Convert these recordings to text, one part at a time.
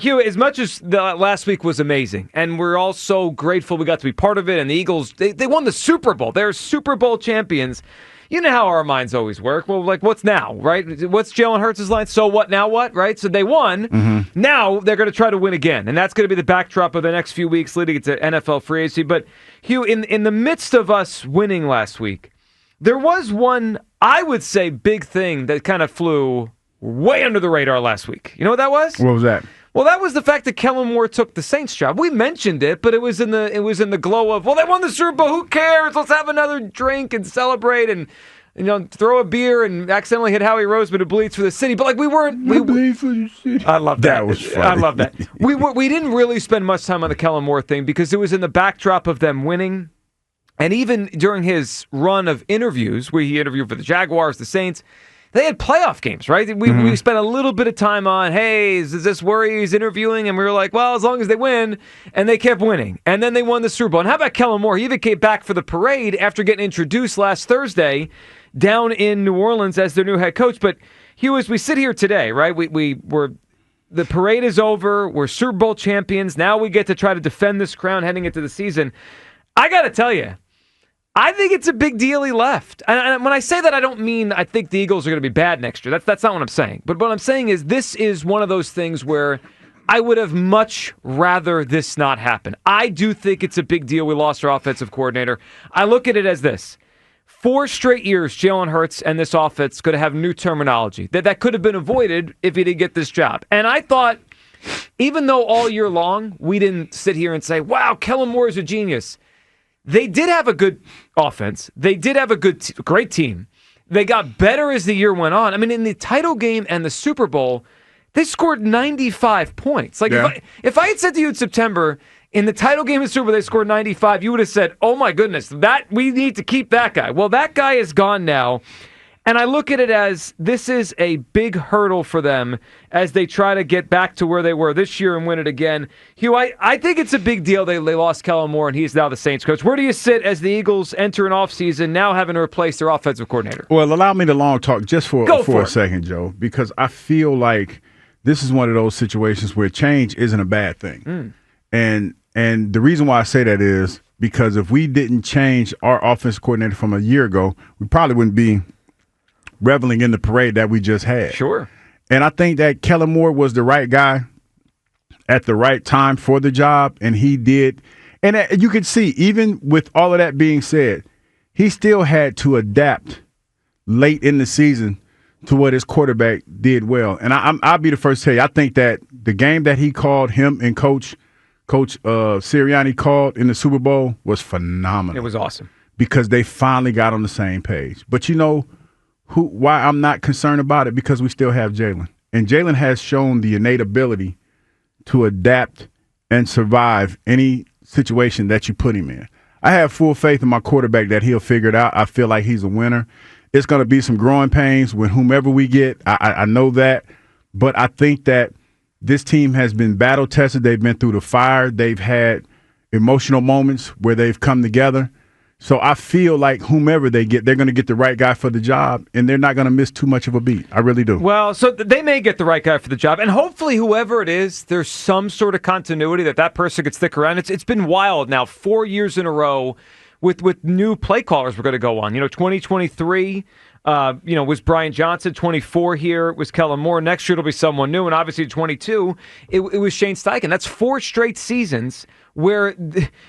Hugh, as much as the last week was amazing, and we're all so grateful we got to be part of it, and the Eagles, they won the Super Bowl. They're Super Bowl champions. You know how our minds always work. Well, like, what's now, right? What's Jalen Hurts' line? So what, now what, right? So they won. Mm-hmm. Now they're going to try to win again, and that's going to be the backdrop of the next few weeks leading into NFL free agency. But, Hugh, in the midst of us winning last week, there was one, I would say, big thing that kind of flew way under the radar last week. You know what that was? What was that? Well, that was the fact that Kellen Moore took the Saints job. We mentioned it, but it was in the glow of, well, they won the Super Bowl. Who cares? Let's have another drink and celebrate and throw a beer and accidentally hit Howie Roseman who bleeds for the city. But like we bleed for the city. I love that. That was funny. I love that. We didn't really spend much time on the Kellen Moore thing because it was in the backdrop of them winning, and even during his run of interviews, where he interviewed for the Jaguars, the Saints. They had playoff games, right? We spent a little bit of time on, hey, is this where he's interviewing? And we were like, well, as long as they win. And they kept winning. And then they won the Super Bowl. And how about Kellen Moore? He even came back for the parade after getting introduced last Thursday down in New Orleans as their new head coach. But, Hugh, as we sit here today, right, the parade is over. We're Super Bowl champions. Now we get to try to defend this crown heading into the season. I got to tell you, I think it's a big deal he left. And when I say that, I don't mean I think the Eagles are going to be bad next year. That's not what I'm saying. But what I'm saying is this is one of those things where I would have much rather this not happen. I do think it's a big deal we lost our offensive coordinator. I look at it as this. 4 straight years, Jalen Hurts and this offense could have new terminology. That could have been avoided if he didn't get this job. And I thought, even though all year long we didn't sit here and say, wow, Kellen Moore is a genius. They did have a good offense. They did have a great team. They got better as the year went on. I mean, in the title game and the Super Bowl, they scored 95 points. Like, yeah. If I had said to you in September, in the title game and Super Bowl, they scored 95, you would have said, oh my goodness, that we need to keep that guy. Well, that guy is gone now. And I look at it as this is a big hurdle for them as they try to get back to where they were this year and win it again. Hugh, I think it's a big deal they lost Kellen Moore, and he's now the Saints coach. Where do you sit as the Eagles enter an offseason now having to replace their offensive coordinator? Well, allow me to long talk just for a second, Joe, because I feel like this is one of those situations where change isn't a bad thing. And the reason why I say that is because if we didn't change our offensive coordinator from a year ago, we probably wouldn't be reveling in the parade that we just had. Sure. And I think that Kellen Moore was the right guy at the right time for the job, and he did. And you can see, even with all of that being said, he still had to adapt late in the season to what his quarterback did well. And I'll be the first to tell you, I think that the game that he called, him and Coach Sirianni called in the Super Bowl was phenomenal. It was awesome. Because they finally got on the same page. But you know why I'm not concerned about it? Because we still have Jalen. And Jalen has shown the innate ability to adapt and survive any situation that you put him in. I have full faith in my quarterback that he'll figure it out. I feel like he's a winner. It's going to be some growing pains with whomever we get. I know that. But I think that this team has been battle-tested. They've been through the fire. They've had emotional moments where they've come together. So I feel like whomever they get, they're going to get the right guy for the job, and they're not going to miss too much of a beat. I really do. Well, so they may get the right guy for the job, and hopefully whoever it is, there's some sort of continuity that person could stick around. It's been wild now, 4 years in a row with new play callers we're going to go on. 2023 was Brian Johnson. 24 here was Kellen Moore. Next year it'll be someone new, and obviously 22 it was Shane Steichen. That's 4 straight seasons where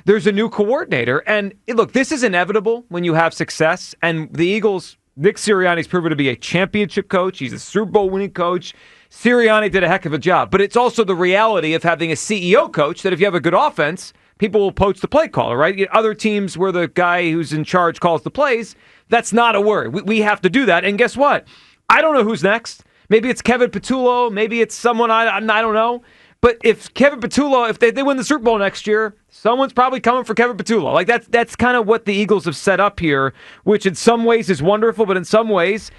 there's a new coordinator. And look, this is inevitable when you have success. And the Eagles, Nick Sirianni's proven to be a championship coach. He's a Super Bowl winning coach. Sirianni did a heck of a job. But it's also the reality of having a CEO coach that if you have a good offense, people will poach the play caller, right? Other teams where the guy who's in charge calls the plays, that's not a worry. We have to do that. And guess what? I don't know who's next. Maybe it's Kevin Patullo. Maybe it's someone I don't know. But if Kevin Patullo, if they win the Super Bowl next year, someone's probably coming for Kevin Patullo. Like that's kind of what the Eagles have set up here, which in some ways is wonderful, but in some ways,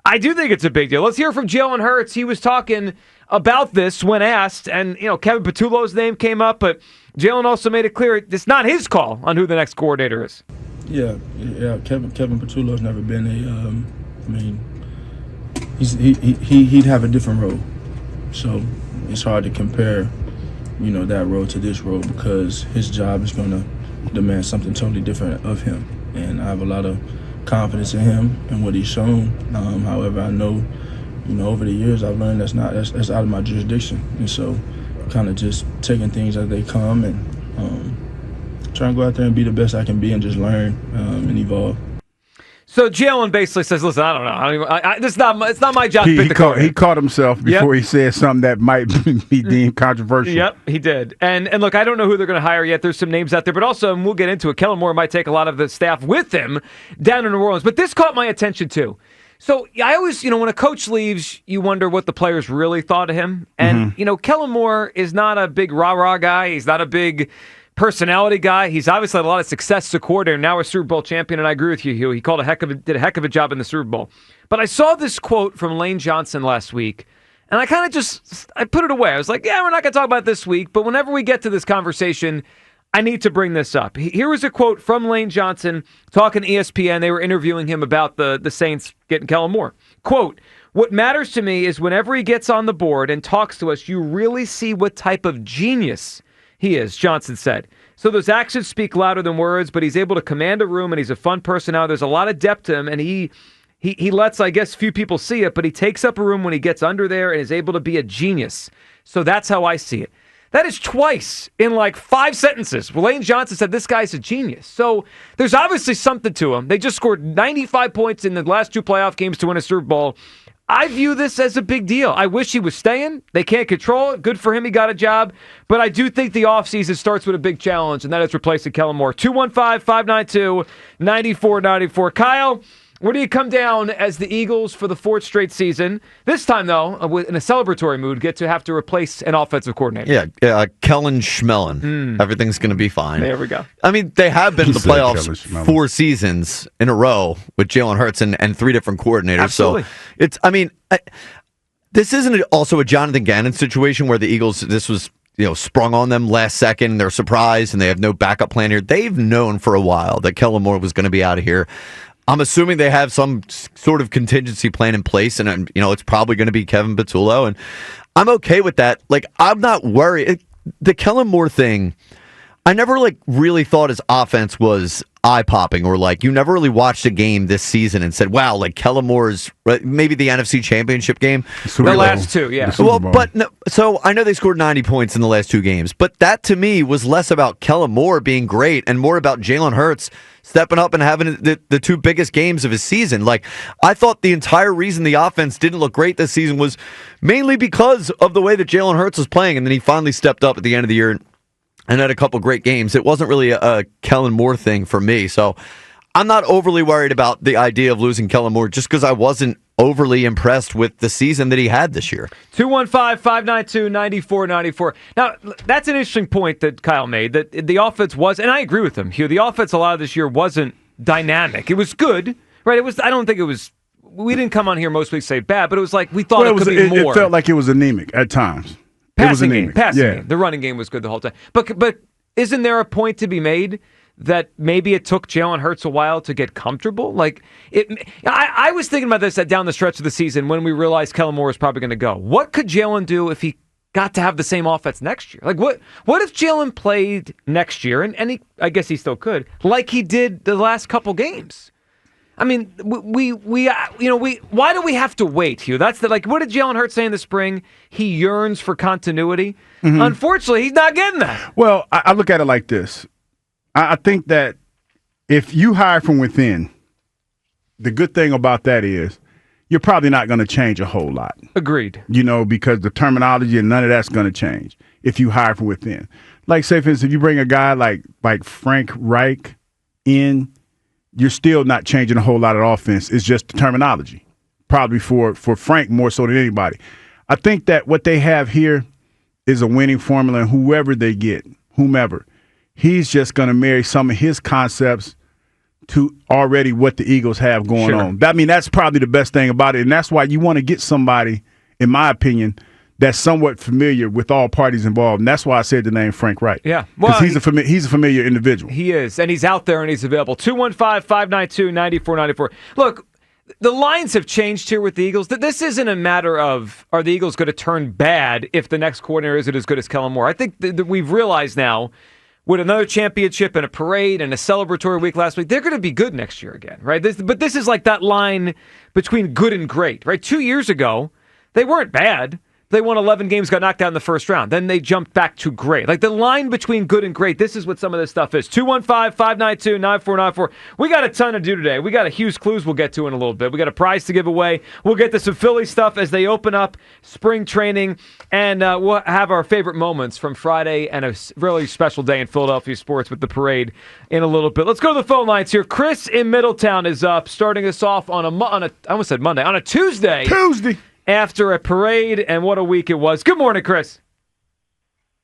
I do think it's a big deal. Let's hear from Jalen Hurts. He was talking about this when asked, and Kevin Patullo's name came up, but Jalen also made it clear it's not his call on who the next coordinator is. Yeah. Kevin Patullo's never been he'd have a different role, so it's hard to compare that role to this role because his job is going to demand something totally different of him. And I have a lot of confidence in him and what he's shown. However, I know, over the years I've learned that's out of my jurisdiction. And so kind of just taking things as they come and trying to go out there and be the best I can be and just learn and evolve. So Jalen basically says, "Listen, I don't know. It's not my job to pick the coordinator." He caught himself before he said something that might be deemed controversial. Yep, he did. And look, I don't know who they're going to hire yet. There's some names out there, but also, and we'll get into it, Kellen Moore might take a lot of the staff with him down in New Orleans. But this caught my attention too. So I always, when a coach leaves, you wonder what the players really thought of him. And Kellen Moore is not a big rah-rah guy. He's not a big personality guy. He's obviously had a lot of success as a coordinator, now a Super Bowl champion, and I agree with you, Hugh. He did a heck of a job in the Super Bowl. But I saw this quote from Lane Johnson last week, and I kind of I put it away. I was like, yeah, we're not going to talk about it this week, but whenever we get to this conversation, I need to bring this up. Here was a quote from Lane Johnson talking to ESPN. They were interviewing him about the Saints getting Kellen Moore. Quote, "What matters to me is whenever he gets on the board and talks to us, you really see what type of genius he is," Johnson said. "So those actions speak louder than words, but he's able to command a room, and he's a fun personality. There's a lot of depth to him, and he lets, I guess, few people see it, but he takes up a room when he gets under there and is able to be a genius. So that's how I see it." That is twice in like 5 sentences. Lane Johnson said this guy's a genius. So there's obviously something to him. They just scored 95 points in the last 2 playoff games to win a Super Bowl. I view this as a big deal. I wish he was staying. They can't control it. Good for him. He got a job. But I do think the offseason starts with a big challenge, and that is replacing Kellen Moore. 215-592-9494. Kyle, where do you come down as the Eagles for the 4th straight season? This time, though, in a celebratory mood, get to have to replace an offensive coordinator. Yeah, Kellen Schmellen. Everything's going to be fine. There we go. I mean, they have been in the playoffs 4 seasons in a row with Jalen Hurts and 3 different coordinators. Absolutely. So this isn't also a Jonathan Gannon situation where the Eagles, this was sprung on them last second, they're surprised, and they have no backup plan here. They've known for a while that Kellen Moore was going to be out of here. I'm assuming they have some sort of contingency plan in place, and it's probably going to be Kevin Patullo, and I'm okay with that. Like, I'm not worried. The Kellen Moore thing, I never really thought his offense was eye-popping, or you never really watched a game this season and said, wow, Kellen Moore's maybe the NFC Championship game. The last 2, yeah. Well, but no, so I know they scored 90 points in the last 2 games, but that to me was less about Kellen Moore being great and more about Jalen Hurts stepping up and having the 2 biggest games of his season. I thought the entire reason the offense didn't look great this season was mainly because of the way that Jalen Hurts was playing, and then he finally stepped up at the end of the year and had a couple great games. It wasn't really a Kellen Moore thing for me. So I'm not overly worried about the idea of losing Kellen Moore just because I wasn't overly impressed with the season that he had this year. 215-592-9494. Now, that's an interesting point that Kyle made, that the offense was, and I agree with him, Hugh, the offense a lot of this year wasn't dynamic. It was good, right? I don't think it was, we didn't come on here most weeks say bad, but it was we thought it could be more. It felt like it was anemic at times. Passing game. The running game was good the whole time. But isn't there a point to be made that maybe it took Jalen Hurts a while to get comfortable? I was thinking about this down the stretch of the season when we realized Kellen Moore was probably going to go. What could Jalen do if he got to have the same offense next year? What if Jalen played next year, and I guess he still could, like he did the last couple games? I mean, why do we have to wait, Hugh? That's what did Jalen Hurts say in the spring? He yearns for continuity. Mm-hmm. Unfortunately, he's not getting that. Well, I look at it like this. I think that if you hire from within, the good thing about that is you're probably not going to change a whole lot. Agreed. Because the terminology and none of that's going to change if you hire from within. Say, for instance, if you bring a guy like Frank Reich in, you're still not changing a whole lot of offense. It's just the terminology, probably for Frank more so than anybody. I think that what they have here is a winning formula, and whoever they get, whomever, he's just going to marry some of his concepts to already what the Eagles have going on. I mean, that's probably the best thing about it, and that's why you want to get somebody, in my opinion, that's somewhat familiar with all parties involved, and that's why I said the name Frank Reich. Yeah, because he's a familiar individual. He is, and he's out there and he's available. 215-592-9494. Look, the lines have changed here with the Eagles. This isn't a matter of are the Eagles going to turn bad if the next coordinator isn't as good as Kellen Moore. I think that we've realized now with another championship and a parade and a celebratory week last week, they're going to be good next year again, right? But this is like that line between good and great, right? 2 years ago, they weren't bad. They won 11 games, got knocked out in the first round. Then they jumped back to great. Like the line between good and great, this is what some of this stuff is. 215-592-9494. We got a ton to do today. We got a Hughes Clues we'll get to in a little bit. We got a prize to give away. We'll get to some Philly stuff as they open up spring training. And we'll have our favorite moments from Friday and a really special day in Philadelphia sports with the parade in a little bit. Let's go to the phone lines here. Chris in Middletown is up, starting us off on I almost said Monday, on a Tuesday. After a parade, and what a week it was. Good morning, Chris.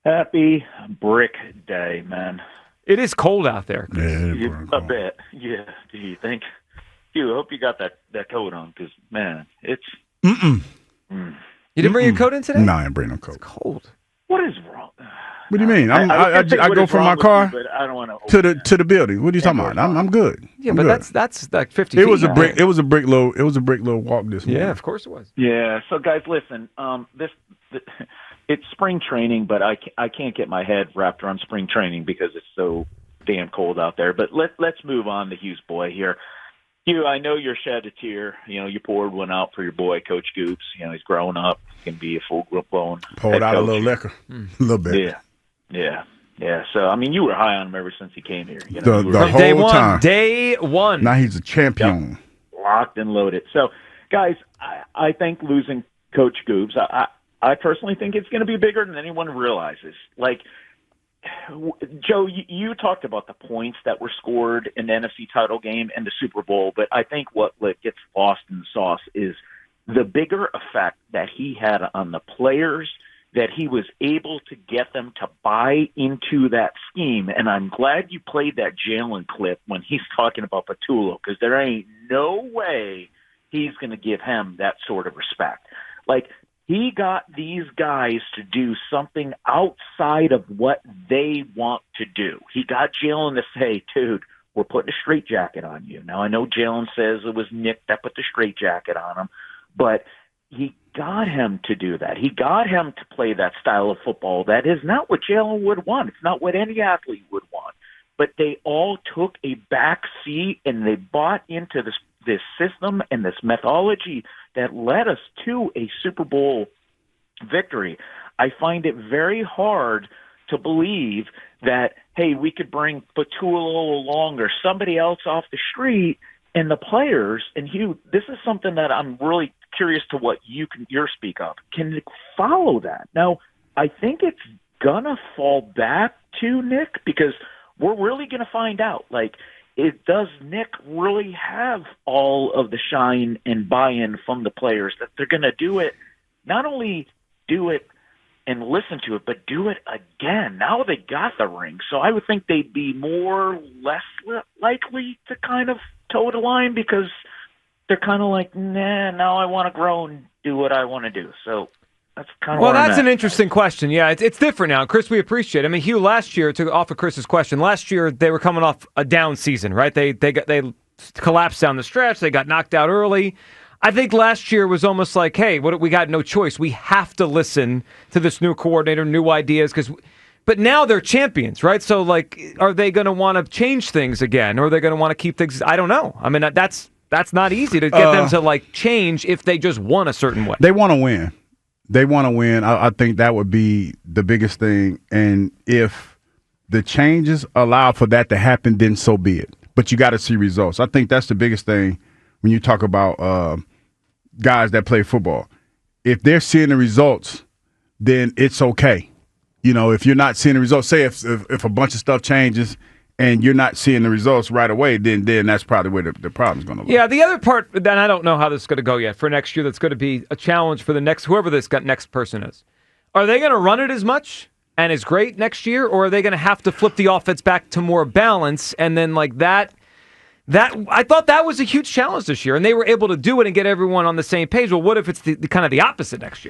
Happy Brick Day, man. It is cold out there. Yeah, a bit. Yeah. Do you think? I hope you got that coat on, because, man, it's... You didn't bring your coat in today? No, I didn't bring no coat. It's cold. What is wrong? What do you mean? I go from my car but I don't want to the building. What are you talking about? I'm good. Yeah, I'm but good. that's like 50 It feet. was a brick. It was a brick little walk this morning. Yeah, of course it was. Yeah. So, guys, listen. It's spring training, but I can't get my head wrapped around spring training because it's so damn cold out there. But let's move on to Hughes boy here. Hugh, I know you're shed a tear. You know, you poured one out for your boy, Coach Goops. You know, he's growing up. He can be a full-blown Poured out a little liquor, a little bit. Yeah. So, I mean, you were high on him ever since he came here. You know, The whole time. Day one. Now he's a champion. Yep. Locked and loaded. So, guys, I think losing Coach Goops, I personally think it's going to be bigger than anyone realizes. Like, Joe, you talked about the points that were scored in the NFC title game and the Super Bowl, but I think what gets lost in the sauce is the bigger effect that he had on the players, that he was able to get them to buy into that scheme. And I'm glad you played that Jalen clip when he's talking about Patullo, because there ain't no way he's going to give him that sort of respect. Like, he got these guys to do something outside of what they want to do. He got Jalen to say, dude, we're putting a straitjacket on you. Now, I know Jalen says it was Nick that put the straitjacket on him, but he got him to do that. He got him to play that style of football. That is not what Jalen would want. It's not what any athlete would want. But they all took a back seat and they bought into this system and this methodology that led us to a Super Bowl victory. I find it very hard to believe that, hey, we could bring Patullo along or somebody else off the street, and the players, and Hugh, this is something that I'm really curious to what you're speak of. Can follow that? Now, I think it's gonna fall back to Nick, because we're really gonna find out. Like, does Nick really have all of the shine and buy-in from the players that they're gonna do it? Not only do it and listen to it, but do it again. Now they got the ring, so I would think they'd be less likely to kind of toe the line, because they're kind of like, nah, now I want to grow and do what I want to do. So that's kind of well, that's an interesting question. Yeah, it's different now. Chris, we appreciate it. I mean, Hugh, last year, to offer Chris's question, last year they were coming off a down season, right? They collapsed down the stretch. They got knocked out early. I think last year was almost like, hey, we got no choice. We have to listen to this new coordinator, new ideas, but now they're champions, right? So, like, are they going to want to change things again, or are they going to want to keep things? I don't know. I mean, that's not easy to get them to like change if they just won a certain way. They want to win. I think that would be the biggest thing. And if the changes allow for that to happen, then so be it. But you got to see results. I think that's the biggest thing when you talk about guys that play football. If they're seeing the results, then it's okay. You know, if you're not seeing the results, say if a bunch of stuff changes and you're not seeing the results right away, then that's probably where the problem's going to lie. Yeah, the other part, then I don't know how this is going to go yet for next year. That's going to be a challenge for whoever this next person is. Are they going to run it as much and as great next year, or are they going to have to flip the offense back to more balance? And then like that I thought that was a huge challenge this year, and they were able to do it and get everyone on the same page. Well, what if it's the kind of the opposite next year?